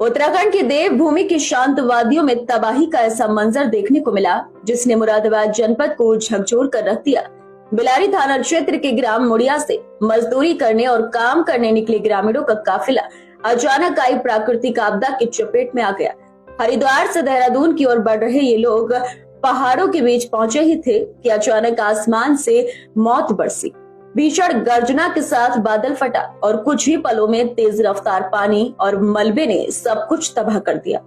उत्तराखंड की देवभूमि की शांत वादियों में तबाही का ऐसा मंजर देखने को मिला जिसने मुरादाबाद जनपद को झकझोर कर रख दिया। बिलारी थाना क्षेत्र के ग्राम मुड़िया से मजदूरी करने और काम करने निकले ग्रामीणों का काफिला अचानक आई प्राकृतिक आपदा की चपेट में आ गया। हरिद्वार से देहरादून की ओर बढ़ रहे ये लोग पहाड़ों के बीच पहुंचे ही थे कि अचानक आसमान से मौत बरसी। भीषण गर्जना के साथ बादल फटा और कुछ ही पलों में तेज रफ्तार पानी और मलबे ने सब कुछ तबाह कर दिया।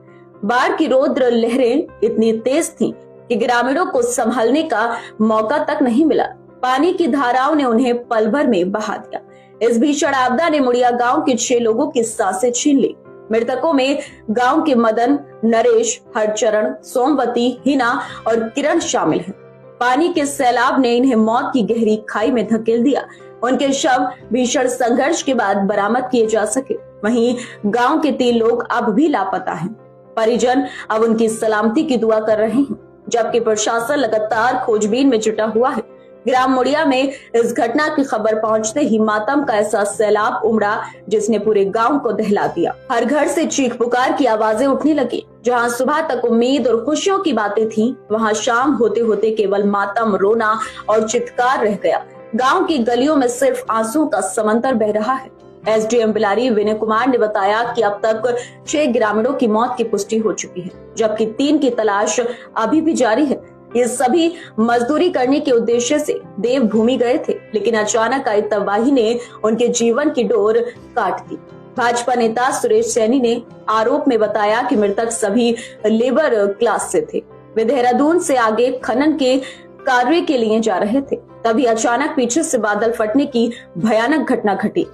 बाढ़ की रौद्र लहरें इतनी तेज थीं कि ग्रामीणों को संभलने का मौका तक नहीं मिला। पानी की धाराओं ने उन्हें पल भर में बहा दिया। इस भीषण आपदा ने मुड़िया गांव के 6 लोगों की सांसें छीन ली। मृतकों में गांव के मदन, नरेश, हरचरण, सोमवती, हिना और किरण शामिल हैं। पानी के सैलाब ने इन्हें मौत की गहरी खाई में धकेल दिया। उनके शव भीषण संघर्ष के बाद बरामद किए जा सके। वहीं गांव के 3 लोग अब भी लापता हैं। परिजन अब उनकी सलामती की दुआ कर रहे हैं, जबकि प्रशासन लगातार खोजबीन में जुटा हुआ है। ग्राम मुड़िया में इस घटना की खबर पहुंचते ही मातम का ऐसा सैलाब उमड़ा जिसने पूरे गांव को दहला दिया। हर घर से चीख पुकार की आवाजें उठने लगी। जहां सुबह तक उम्मीद और खुशियों की बातें थीं, वहां शाम होते होते केवल मातम, रोना और चित्कार रह गया। गांव की गलियों में सिर्फ आंसुओं का समंदर बह रहा है। एसडीएम बिलारी विनय कुमार ने बताया कि अब तक 6 ग्रामीणों की मौत की पुष्टि हो चुकी है, जबकि 3 की तलाश अभी भी जारी है। ये सभी मजदूरी करने के उद्देश्य से देवभूमि गए थे, लेकिन अचानक आई तबाही ने उनके जीवन की डोर काट दी। भाजपा नेता सुरेश सैनी ने आरोप में बताया कि मृतक सभी लेबर क्लास से थे। वे देहरादून से आगे खनन के कार्य के लिए जा रहे थे। तभी अचानक पीछे से बादल फटने की भयानक घटना घटी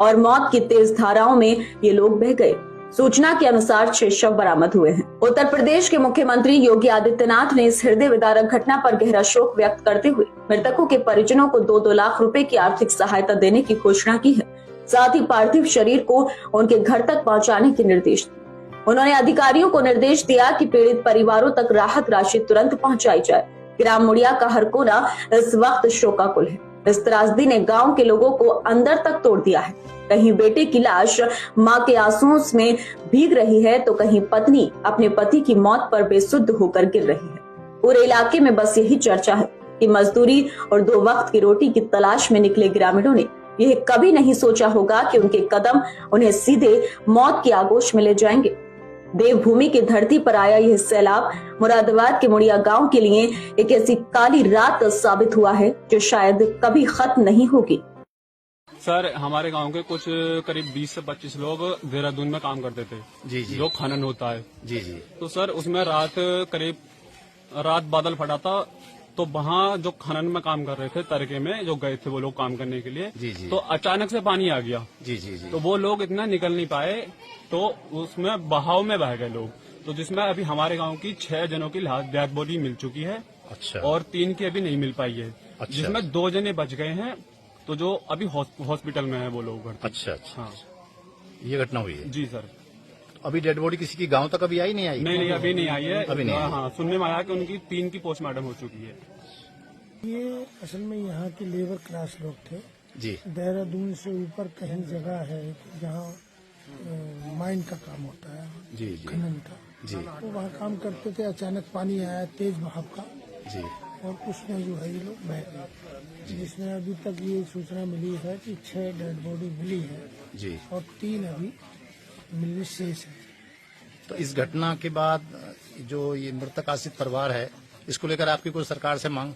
और मौत की तेज धाराओं में ये लोग बह गए। सूचना के अनुसार 6 शव बरामद हुए हैं। उत्तर प्रदेश के मुख्यमंत्री योगी आदित्यनाथ ने इस हृदय विदारक घटना पर गहरा शोक व्यक्त करते हुए मृतकों के परिजनों को 2-2 लाख रुपए की आर्थिक सहायता देने की घोषणा की है। साथ ही पार्थिव शरीर को उनके घर तक पहुंचाने के निर्देश दिए। उन्होंने अधिकारियों को निर्देश दिया कि पीड़ित परिवारों तक राहत राशि तुरंत पहुंचाई जाए। ग्राम मुड़िया का हर कोना इस वक्त शोकाकुल है। इस त्रासदी ने गांव के लोगों को अंदर तक तोड़ दिया है। कहीं बेटे की लाश मां के आंसुओं में भीग रही है, तो कहीं पत्नी अपने पति की मौत पर बेसुध होकर गिर रही है। पूरे इलाके में बस यही चर्चा है कि मजदूरी और 2 वक्त की रोटी की तलाश में निकले ग्रामीणों ने यह कभी नहीं सोचा होगा कि उनके कदम उन्हें सीधे मौत की आगोश में ले जाएंगे। देवभूमि की धरती पर आया यह सैलाब मुरादाबाद के मुड़िया गांव के लिए एक ऐसी काली रात साबित हुआ है जो शायद कभी खत्म नहीं होगी। सर, हमारे गांव के कुछ करीब 20 से 25 लोग देहरादून में काम करते थे। जी जी। जो खनन होता है। जी जी। तो सर उसमें रात बादल फटा था, तो वहाँ जो खनन में काम कर रहे थे तरके में जो गए थे वो लोग काम करने के लिए। जी जी। तो अचानक से पानी आ गया। जी जी जी। तो वो लोग इतना निकल नहीं पाए, तो उसमें बहाव में बह गए लोग। तो जिसमें अभी हमारे गांव की 6 जनों की डेड बॉडी मिल चुकी है। अच्छा। और 3 की अभी नहीं मिल पाई है। अच्छा। जिसमें 2 जने बच गए हैं, तो जो अभी हॉस्पिटल में है वो लोग। अच्छा अच्छा। हाँ, ये घटना हुई है। जी सर। अभी डेड बॉडी किसी की गांव तक अभी आई नहीं आई? नहीं, अभी नहीं आई है। अभी नहीं आई। हाँ, सुनने में आया कि उनकी 3 की पोस्टमार्टम हो चुकी है। ये असल में यहाँ के लेबर क्लास लोग थे। जी। देहरादून से ऊपर कहीं जगह है जहाँ माइन का काम होता है। जी जी। खनन का। जी। तो वहाँ काम करते थे, अचानक पानी आया तेज बहाव का। जी। और उसमें जो है ये लोग बह गए, जिसमें अभी तक ये सूचना मिली है कि 6 डेड बॉडी मिली है। जी। और 3 अभी मिलने शेष है। तो इस घटना के बाद जो ये मृतक आश्रित परिवार है, इसको लेकर आपकी कोई सरकार से मांग?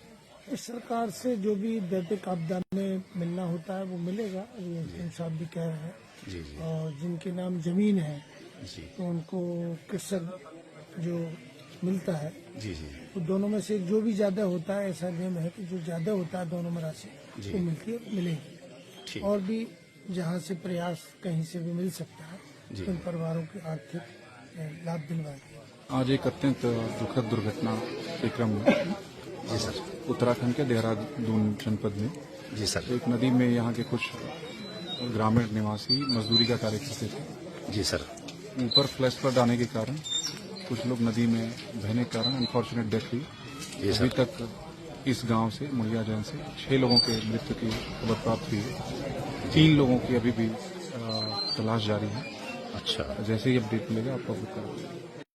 इस सरकार से जो भी दैनिक आपदा में मिलना होता है वो मिलेगा। अभी साहब भी कह रहे हैं। जी जी। और जिनके नाम जमीन है जी। तो उनको कृषक जो मिलता है, जी जी। तो दोनों में से जो भी ज्यादा होता है, ऐसा नियम है कि जो ज्यादा होता है दोनों में राशि वो मिलेगी। ठीक। और भी जहाँ से प्रयास कहीं से भी मिल सकता है जी। उन परिवारों के आर्थिक लाभ दिलवाएंगे। आज एक अत्यंत दुखद दुर्घटना के क्रम में जी सर। उत्तराखंड के देहरादून जनपद में जी सर। एक नदी में यहाँ के कुछ ग्रामीण निवासी मजदूरी का कार्य करते थे। जी सर। ऊपर फ्लैश फ्लड आने के कारण कुछ लोग नदी में बहने के कारण अनफॉर्चुनेट डेथ हुई। अभी तक इस गांव से मुड़िया जैन से 6 लोगों के मृत्यु की खबर प्राप्त हुई है। 3 लोगों की अभी भी तलाश जारी है। अच्छा। जैसे ही अपडेट मिलेगा आपको अवगत करा देंगे।